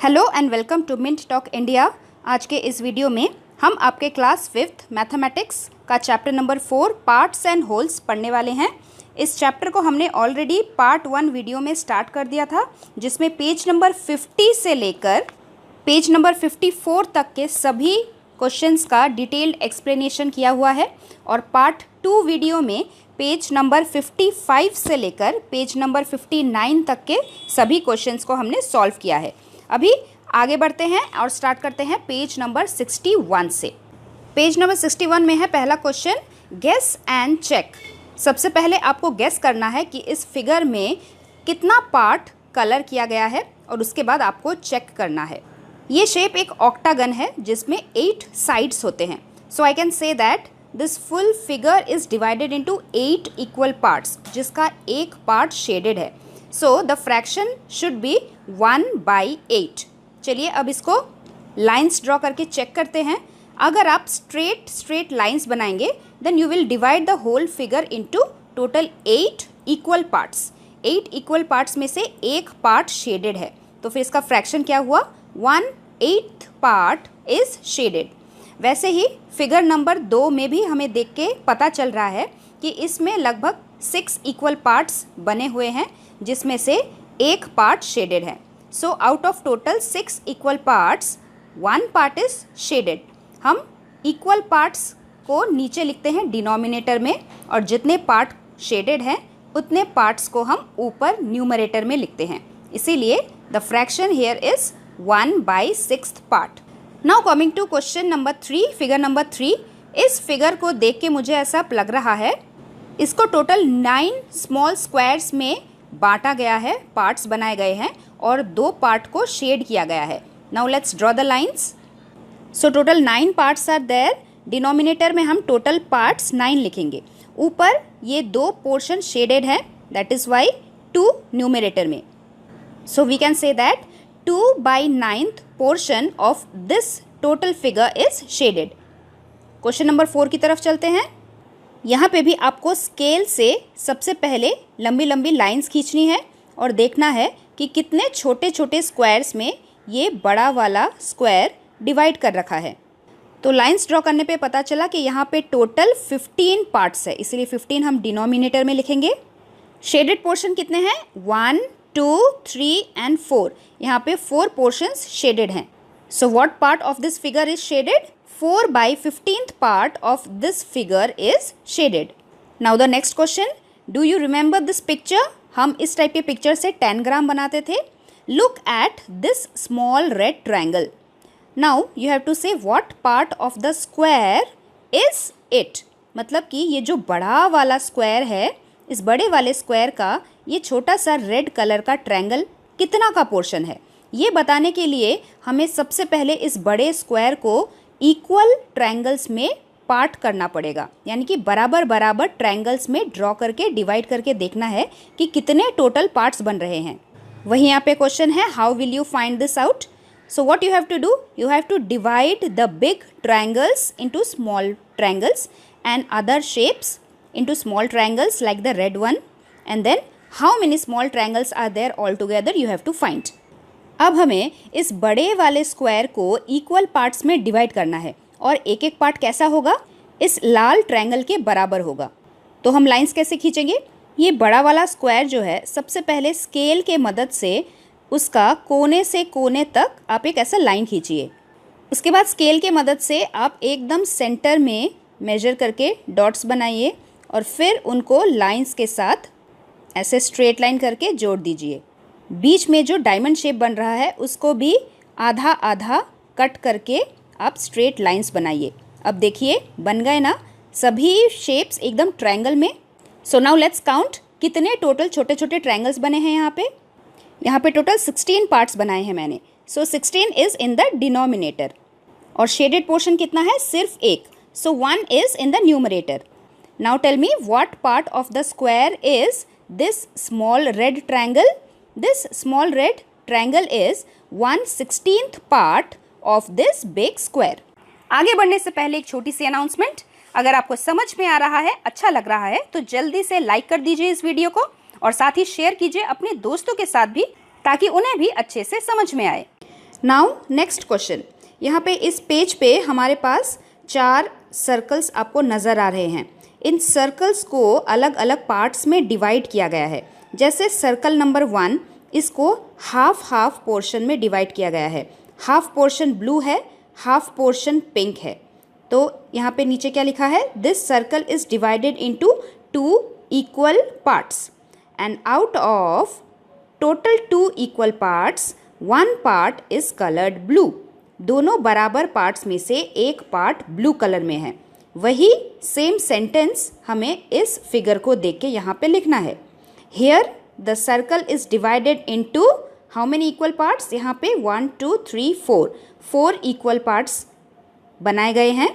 Hello and welcome to Mint Talk India. आज के इस वीडियो में हम आपके क्लास 5th मैथमेटिक्स का chapter number 4 parts and wholes पढ़ने वाले हैं। इस चैप्टर को हमने ऑलरेडी पार्ट 1 वीडियो में स्टार्ट कर दिया था, जिसमें पेज नंबर 50 से लेकर पेज नंबर 54 तक के सभी क्वेश्चंस का डिटेल्ड एक्सप्लेनेशन किया हुआ है। और पार्ट 2 वीडियो में पेज नंबर 55 से लेकर पेज नंबर 59 तक के सभी क्वेश्चंस को हमने सॉल्व किया है। अभी आगे बढ़ते हैं और स्टार्ट करते हैं पेज नंबर 61 से। पेज नंबर 61 में है पहला क्वेश्चन, गेस एंड चेक। सबसे पहले आपको गेस करना है कि इस फिगर में कितना पार्ट कलर किया गया है और उसके बाद आपको चेक करना है। ये शेप एक ऑक्टागन है जिसमें 8 साइड्स होते हैं। So I can say that this full figure is divided into 8 equal parts, जिसका एक पार्ट शेडेड है। So the fraction should be 1/8। चलिए अब इसको लाइंस ड्रॉ करके चेक करते हैं। अगर आप स्ट्रेट लाइंस बनाएंगे then you will divide the whole figure into total 8 equal parts. 8 equal parts में से एक पार्ट शेडेड है, तो फिर इसका फ्रैक्शन क्या हुआ, 1/8 पार्ट इज शेडेड। वैसे ही फिगर नंबर 2 में भी हमें देख के पता चल रहा है कि इसमें लगभग 6 इक्वल पार्ट्स बने हुए हैं, जिसमें से एक पार्ट शेडेड है। So out of total 6 equal parts 1 part is shaded. हम इक्वल पार्ट्स को नीचे लिखते हैं डिनोमिनेटर में, और जितने पार्ट शेडेड हैं उतने पार्ट्स को हम ऊपर न्यूमरेटर में लिखते हैं। इसीलिए the fraction here is 1/6 part. Now coming to question number 3, figure number 3। इस फिगर को देख के मुझे ऐसा लग रहा है इसको टोटल 9 स्मॉल स्क्वायर्स में बांटा गया है, पार्ट्स बनाए गए हैं और 2 पार्ट को शेड किया गया है। Now let's draw the lines. So total 9 parts are there. Denominator में हम टोटल पार्ट्स 9 लिखेंगे। ऊपर ये 2 पोर्शन शेडेड है, दैट इज वाई 2 न्यूमरेटर में। So we can say that 2/9 portion of this total figure is shaded. Question number 4 की तरफ चलते हैं। यहाँ पे भी आपको स्केल से सबसे पहले लंबी लंबी लाइंस खींचनी है और देखना है कि कितने छोटे छोटे स्क्वायर्स में ये बड़ा वाला स्क्वायर डिवाइड कर रखा है। तो लाइंस ड्रॉ करने पे पता चला कि यहाँ पे टोटल 15 पार्ट्स है, इसलिए 15 हम डिनोमिनेटर में लिखेंगे। शेडेड पोर्शन कितने हैं, 1, 2, 3 एंड 4। यहाँ पे 4 पोर्शंस शेडेड हैं। So what part of this figure is shaded, 4/15th part of this figure is shaded. Now the next question, do you remember this picture? हम इस टाइप के पिक्चर से tangram बनाते थे। Look at this small red triangle. Now you have to say what part of the square is it. मतलब कि ये जो बड़ा वाला स्क्वायर है, इस बड़े वाले स्क्वायर का ये छोटा सा रेड कलर का ट्रायंगल कितना का पोर्शन है, ये बताने के लिए हमें सबसे पहले इस बड़े स्क्वायर को इक्वल ट्रायंगल्स में पार्ट करना पड़ेगा, यानी कि बराबर बराबर ट्रायंगल्स में ड्रॉ करके डिवाइड करके देखना है कि कितने टोटल पार्ट्स बन रहे हैं। वहीं यहाँ पे क्वेश्चन है, how will you find this out. So what you have to do, you have to divide the big triangles into small triangles and other shapes into small triangles like the red one, and then how many small triangles are there all together you have to find. अब हमें इस बड़े वाले square को equal parts में divide करना है और एक एक पार्ट कैसा होगा, इस लाल ट्रायंगल के बराबर होगा। तो हम लाइंस कैसे खींचेंगे, ये बड़ा वाला स्क्वायर जो है सबसे पहले स्केल के मदद से उसका कोने से कोने तक आप एक ऐसा लाइन खींचिए। उसके बाद स्केल के मदद से आप एकदम सेंटर में मेजर करके डॉट्स बनाइए और फिर उनको लाइंस के साथ ऐसे स्ट्रेट लाइन करके जोड़ दीजिए। बीच में जो डायमंड शेप बन रहा है उसको भी आधा आधा कट करके आप स्ट्रेट लाइंस बनाइए। अब देखिए बन गए ना सभी शेप्स एकदम ट्रायंगल में। सो नाउ लेट्स काउंट कितने टोटल छोटे छोटे ट्रायंगल्स बने हैं। यहाँ पे टोटल 16 पार्ट्स बनाए हैं मैंने। So 16 is in the denominator और शेडेड पोर्शन कितना है, सिर्फ एक। So 1 is in the numerator. Now tell me what part of the square is this small red triangle. This small red triangle is 1/16th part of this big square. आगे बढ़ने से पहले एक छोटी सी अनाउंसमेंट, अगर आपको समझ में आ रहा है, अच्छा लग रहा है तो जल्दी से लाइक कर दीजिए इस वीडियो को और साथ ही शेयर कीजिए अपने दोस्तों के साथ भी, ताकि उन्हें भी अच्छे से समझ में आए। Now next question. यहाँ पे इस पेज पे हमारे पास 4 सर्कल्स आपको नज़र आ रहे हैं। इन सर्कल्स को अलग अलग पार्ट्स में डिवाइड किया गया है। जैसे सर्कल नंबर 1, इसको हाफ पोर्शन में डिवाइड किया गया है। हाफ पोर्शन ब्लू है, हाफ पोर्शन पिंक है। तो यहाँ पे नीचे क्या लिखा है? This circle is divided into 2 equal parts and out of total 2 equal parts 1 part is coloured blue. दोनों बराबर पार्ट्स में से एक पार्ट ब्लू कलर में है। वही सेम सेंटेंस हमें इस फिगर को देख के यहाँ पे लिखना है। Here the circle is divided into how many equal parts? यहाँ पे 1 2 3 4 इक्वल पार्ट्स बनाए गए हैं।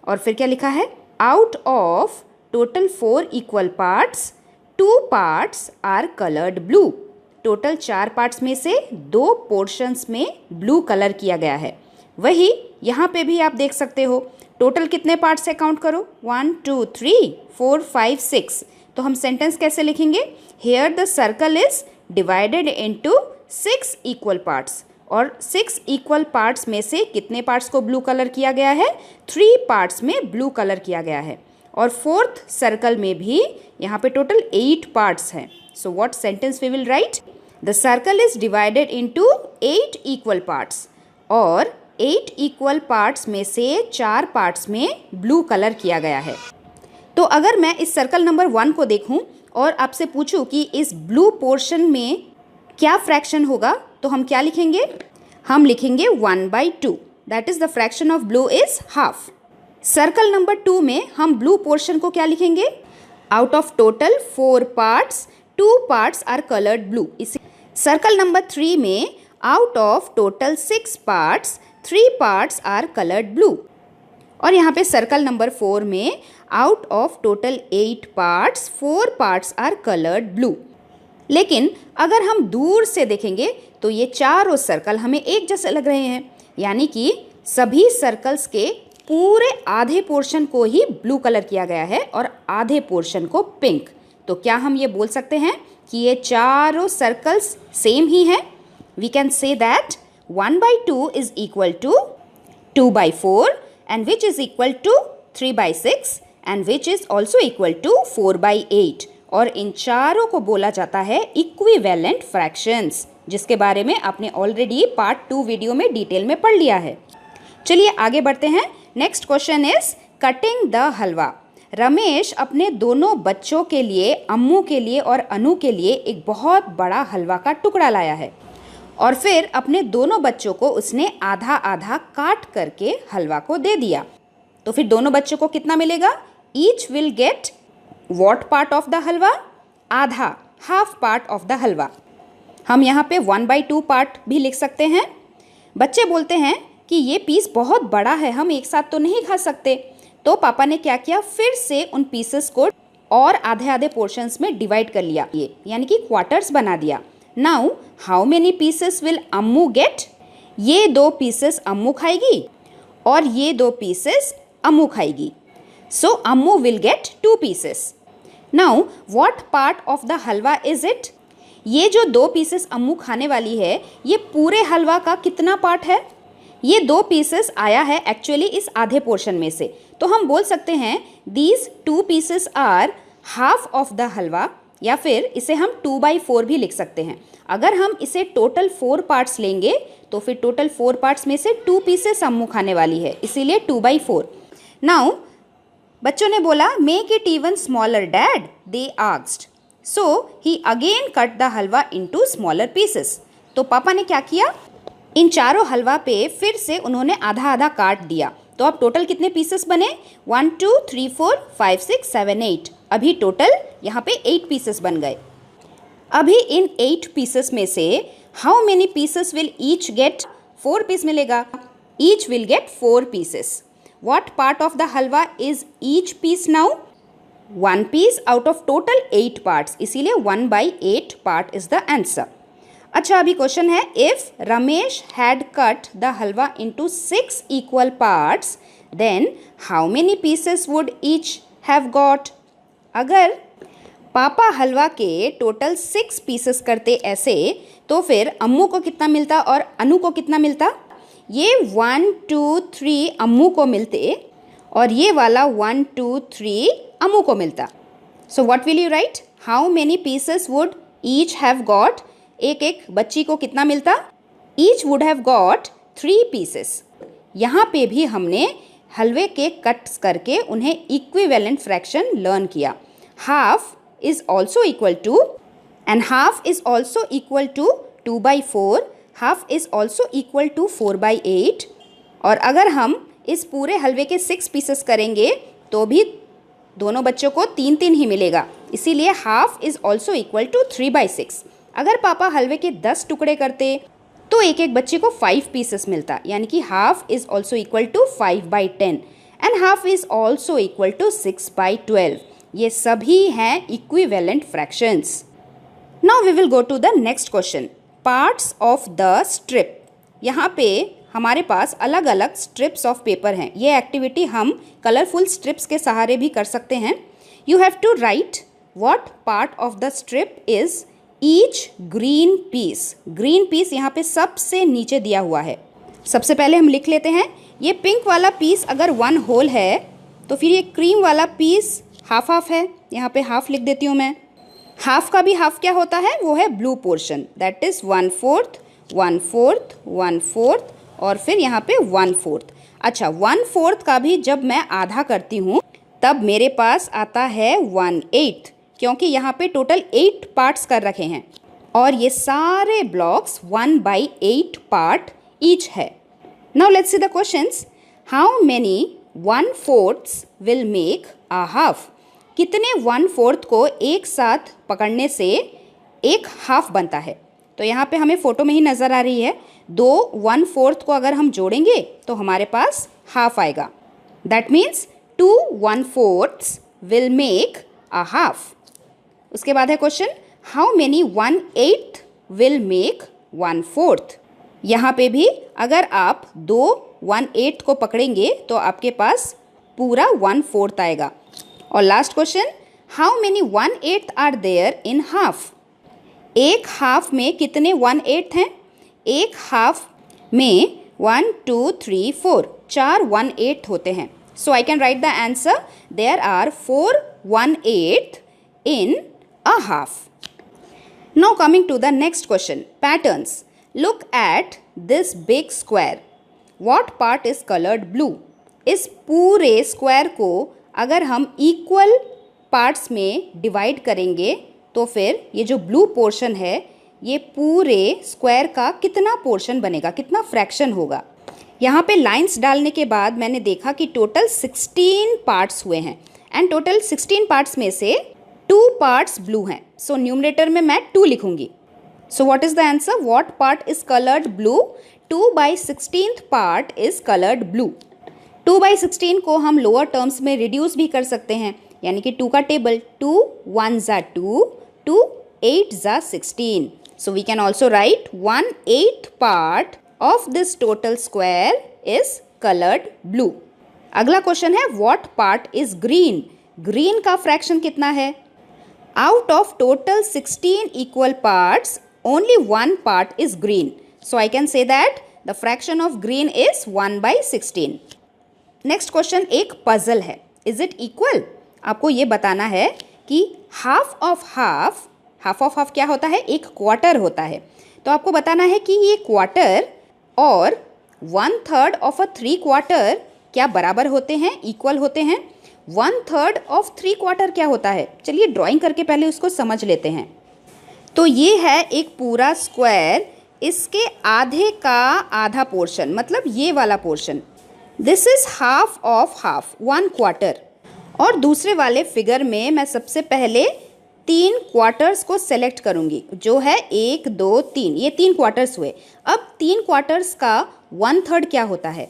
और फिर क्या लिखा है? Out of total 4 equal parts 2 parts are coloured blue. Total 4 parts में से 2 पोर्शंस में ब्लू कलर किया गया है। वही यहाँ पे भी आप देख सकते हो। टोटल कितने पार्ट्स है काउंट करो? 1 2 3 4 5 6। तो हम सेंटेंस कैसे लिखेंगे? Here the circle is divided into 6 equal parts. और 6 इक्वल पार्ट्स में से कितने पार्ट्स को ब्लू कलर किया गया है? 3 पार्ट्स में ब्लू कलर किया गया है। और 4th सर्कल में भी यहाँ पे टोटल 8 पार्ट्स हैं। So what sentence we will write? The circle is divided into 8 equal parts और 8 equal parts में से 4 parts में blue color किया गया है। तो अगर मैं इस सर्कल नंबर 1 को देखूं और आपसे पूछूं कि इस ब्लू पोर्शन में क्या फ्रैक्शन होगा, तो हम क्या लिखेंगे? हम लिखेंगे 1/2। That is the fraction of blue is half. Circle number 2 में हम ब्लू पोर्शन को क्या लिखेंगे? Out of total 4 parts 2 parts are coloured blue. इसी सर्कल नंबर 3 में out of total 6 parts 3 parts are coloured blue. और यहाँ पे सर्कल नंबर 4 में out of total 8 parts 4 parts are coloured blue. लेकिन अगर हम दूर से देखेंगे तो ये चारों सर्कल हमें एक जैसे लग रहे हैं, यानी कि सभी सर्कल्स के पूरे आधे पोर्शन को ही ब्लू कलर किया गया है और आधे पोर्शन को पिंक। तो क्या हम ये बोल सकते हैं कि ये चारों सर्कल्स सेम ही हैं? We can say that 1/2 is equal to 2/4 and which is equal to 3/6 and which is also equal to 4/8। और इन चारों को बोला जाता है इक्विवेलेंट फ्रैक्शंस, जिसके बारे में आपने ऑलरेडी पार्ट 2 वीडियो में डिटेल में पढ़ लिया है। चलिए आगे बढ़ते हैं। Next question is cutting the halwa. Ramesh अपने दोनों बच्चों के लिए, अम्मू के लिए और अनु के लिए एक बहुत बड़ा हलवा का टुकड़ा लाया है और फिर अपने दोनों बच्चों को उसने आधा आधा काट करके हलवा को दे दिया। तो फिर दोनों बच्चों को कितना मिलेगा? Each will get what part of the halwa? आधा, half part of the halwa. हम यहाँ पे 1/2 पार्ट भी लिख सकते हैं। बच्चे बोलते हैं कि ये पीस बहुत बड़ा है, हम एक साथ तो नहीं खा सकते। तो पापा ने क्या किया? फिर से उन पीसेस को और आधे आधे पोर्शंस में डिवाइड कर लिया, ये यानी कि क्वार्टर्स बना दिया। Now how many pieces will Ammu get? ये 2 पीसेस अम्मू खाएगी और ये 2 पीसेस अम्मू खाएगी। So Ammu will get 2 pieces. Now what part of the halwa is it? ये जो 2 पीसेस अम्मू खाने वाली है, ये पूरे हलवा का कितना पार्ट है? ये 2 पीसेस आया है एक्चुअली इस आधे पोर्शन में से। तो हम बोल सकते हैं these 2 pieces are half of the halwa, या फिर इसे हम 2/4 भी लिख सकते हैं। अगर हम इसे टोटल 4 पार्ट्स लेंगे तो फिर टोटल 4 पार्ट्स में से 2 पीसेस अम्मू खाने वाली है, इसीलिए 2/4। नाउ बच्चों ने बोला make it even smaller dad, they asked. So he again cut the halwa into smaller pieces. तो पापा ने क्या किया? इन चारों हलवा पे फिर से उन्होंने आधा आधा काट दिया। तो अब टोटल कितने पीसेस बने? 1 2 3 4 5 6 7 8। अभी टोटल यहाँ पे 8 पीसेस बन गए। अभी इन 8 पीसेस में से how many pieces will each get? 4 piece मिलेगा। Each will get 4 pieces. What part of the halwa is each piece now? 1 piece out of total 8 parts, इसीलिए 1/8 पार्ट इज द आंसर। अच्छा, अभी क्वेश्चन है if Ramesh had cut the halwa into 6 equal parts then how many pieces would each have got? अगर पापा हलवा के total 6 pieces करते ऐसे, तो फिर अम्मू को कितना मिलता और अनु को कितना मिलता? ये 1 2 3 अम्मू को मिलते और ये वाला 1 2 3 अम्मू को मिलता। So what will you right? How many pieces would each have got? एक एक बच्ची को कितना मिलता? Each would have got 3 pieces. यहाँ पे भी हमने हलवे के कट्स करके उन्हें इक्विवेलेंट फ्रैक्शन लर्न किया। Half is also equal to, and half is also equal to 2/4, half is also equal to 4/8। और अगर हम इस पूरे हलवे के 6 पीसेस करेंगे तो भी दोनों बच्चों को 3-3 ही मिलेगा, इसीलिए half is also equal to 3/6। अगर पापा हलवे के 10 टुकड़े करते तो एक एक बच्चे को 5 पीसेस मिलता, यानी कि half is also equal to 5/10 and half is also equal to 6/12। ये सभी हैं equivalent fractions. Now we will go to the next question, parts of the strip. यहाँ पे हमारे पास अलग अलग स्ट्रिप्स ऑफ पेपर हैं। ये एक्टिविटी हम कलरफुल स्ट्रिप्स के सहारे भी कर सकते हैं। You have to write what part of the strip is each green piece. Green piece यहाँ पे सबसे नीचे दिया हुआ है। सबसे पहले हम लिख लेते हैं, ये पिंक वाला पीस अगर 1 होल है तो फिर ये क्रीम वाला पीस हाफ हाफ है, यहाँ पे हाफ लिख देती हूँ मैं। हाफ का भी हाफ क्या होता है? वो है ब्लू पोर्शन, दैट इज़ 1/4 1/4 1/4 और फिर यहाँ पे 1/4। अच्छा, 1/4 का भी जब मैं आधा करती हूँ तब मेरे पास आता है 1/8, क्योंकि यहाँ पे टोटल 8 पार्ट्स कर रखे हैं और ये सारे ब्लॉक्स 1/8 पार्ट ईच है। Now let's see the questions. How many 1/4 will make a half? कितने 1/4 को एक साथ पकड़ने से एक हाफ बनता है? तो यहाँ पे हमें फ़ोटो में ही नज़र आ रही है, 2 1/4 को अगर हम जोड़ेंगे तो हमारे पास हाफ आएगा। That means 2 1/4 will make a half. उसके बाद है question, how many 1/8 will make 1/4? यहाँ पे भी अगर आप 2 1/8 को पकड़ेंगे तो आपके पास पूरा 1/4 आएगा। और last question, how many 1/8 are there in half? एक हाफ में कितने 1/8 हैं? एक हाफ में 1 2 3 4 4 1/8 होते हैं। So I can write the answer, there are 4 1/8 in a half. Now coming to the next question, patterns. Look at this big square, what part is coloured blue? इस पूरे स्क्वायर को अगर हम इक्वल पार्ट्स में divide करेंगे तो फिर ये जो ब्लू पोर्शन है ये पूरे स्क्वायर का कितना पोर्शन बनेगा, कितना फ्रैक्शन होगा? यहाँ पे लाइंस डालने के बाद मैंने देखा कि टोटल 16 पार्ट्स हुए हैं एंड टोटल 16 पार्ट्स में से 2 पार्ट्स ब्लू हैं। सो न्यूमरेटर में मैं 2 लिखूंगी। So what is the answer? What part is coloured blue? 2/16 part is coloured blue. 2/16 को हम लोअर टर्म्स में रिड्यूस भी कर सकते हैं, यानी कि 2 का table, 2 1s are 2, 2 8s are 16। So we can also write 1/8 part of this total square is colored blue। अगला क्वेश्चन है, what part is green? Green का फ्रैक्शन कितना है? Out of total 16 equal parts, only 1 part is green। So I can say that the fraction of green is 1/16। Next question एक puzzle है, is it equal? आपको ये बताना है कि हाफ ऑफ हाफ क्या होता है? एक क्वार्टर होता है। तो आपको बताना है कि ये क्वार्टर और 1/3 ऑफ अ 3 क्वार्टर क्या बराबर होते हैं, इक्वल होते हैं? 1/3 ऑफ 3 क्वार्टर क्या होता है? चलिए ड्राइंग करके पहले उसको समझ लेते हैं। तो ये है एक पूरा स्क्वायर, इसके आधे का आधा पोर्शन, मतलब ये वाला portion, this is half of half, 1 quarter. और दूसरे वाले फिगर में मैं सबसे पहले 3 क्वार्टर्स को सेलेक्ट करूंगी, जो है 1 2 3, ये 3 क्वार्टर्स हुए। अब 3 क्वार्टर्स का 1/3 क्या होता है?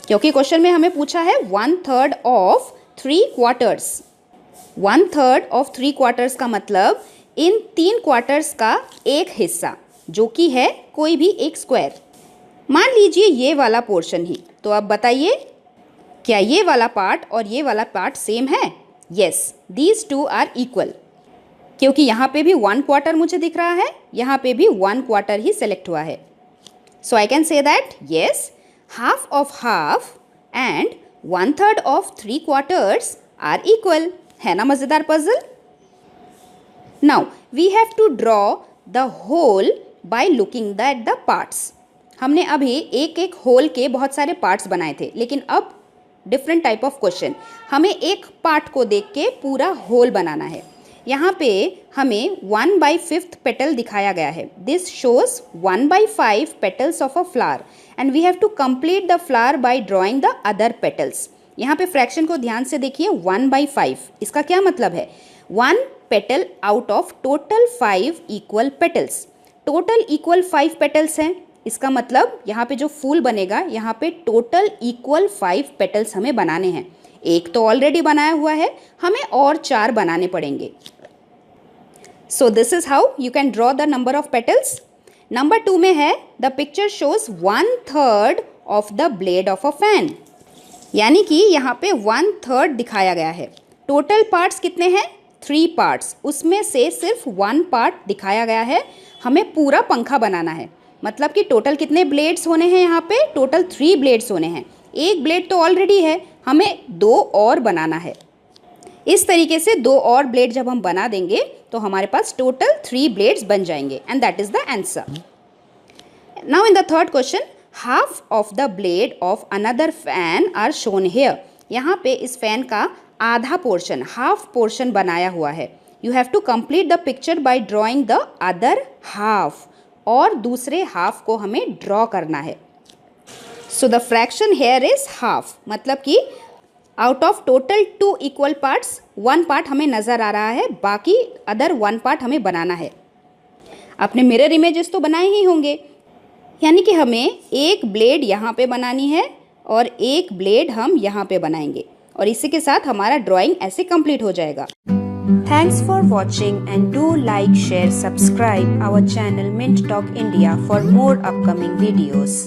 क्योंकि क्वेश्चन में हमें पूछा है 1/3 ऑफ 3 क्वार्टर्स। 1/3 ऑफ 3 क्वार्टर्स का मतलब इन 3 क्वार्टर्स का एक हिस्सा, जो कि है कोई भी एक स्क्वायर। मान लीजिए ये वाला पोर्शन ही। तो अब बताइए, क्या ये वाला पार्ट और ये वाला पार्ट सेम है? Yes, these two are equal, क्योंकि यहाँ पे भी 1/4 मुझे दिख रहा है, यहाँ पे भी 1/4 ही सेलेक्ट हुआ है. So I can say that yes, half of half and 1/3 of 3/4 are equal. है ना मज़ेदार puzzle? Now we have to draw the whole by looking at the parts. हमने अभी एक एक होल के बहुत सारे पार्ट्स बनाए थे, लेकिन अब डिफरेंट टाइप ऑफ क्वेश्चन. हमें एक पार्ट को देख के पूरा होल बनाना है. यहाँ पे हमें 1/5 पेटल दिखाया गया है. This shows 1/5 petals of a flower and we have to complete the flower by drawing the other petals. यहाँ पे फ्रैक्शन को ध्यान से देखिए, 1/5. इसका क्या मतलब है? 1 petal out of total 5 equal petals. Total equal 5 petals हैं. इसका मतलब यहाँ पे जो फूल बनेगा, यहाँ पे टोटल इक्वल 5 पेटल्स हमें बनाने हैं. एक तो ऑलरेडी बनाया हुआ है, हमें और 4 बनाने पड़ेंगे. So this is how you can draw the number of petals. Number 2 में है the picture shows 1/3 of the blade of a fan. यानी कि यहाँ पे 1/3 दिखाया गया है. टोटल पार्ट्स कितने हैं? 3 पार्ट्स. उसमें से सिर्फ 1 पार्ट दिखाया गया है. हमें पूरा पंखा बनाना है. मतलब कि टोटल कितने ब्लेड्स होने हैं? यहाँ पे टोटल 3 ब्लेड्स होने हैं. एक ब्लेड तो ऑलरेडी है, हमें 2 और बनाना है. इस तरीके से 2 और ब्लेड जब हम बना देंगे तो हमारे पास टोटल 3 ब्लेड्स बन जाएंगे and that is the answer. Now in the third question, half of the blade of another fan are shown here. यहाँ पे इस फैन का आधा पोर्शन, हाफ पोर्शन बनाया हुआ है. You have to complete the picture by drawing the other half. और दूसरे हाफ को हमें ड्रॉ करना है. So the fraction here is half. मतलब कि out of total 2 equal parts 1 part हमें नज़र आ रहा है, बाकी अदर 1 पार्ट हमें बनाना है. आपने मिरर इमेजेस तो बनाए ही होंगे. यानी कि हमें एक ब्लेड यहाँ पे बनानी है और एक ब्लेड हम यहाँ पे बनाएंगे, और इसी के साथ हमारा ड्राइंग ऐसे कंप्लीट हो जाएगा. Thanks for watching and do like, share, subscribe our channel Mint Talk India for more upcoming videos.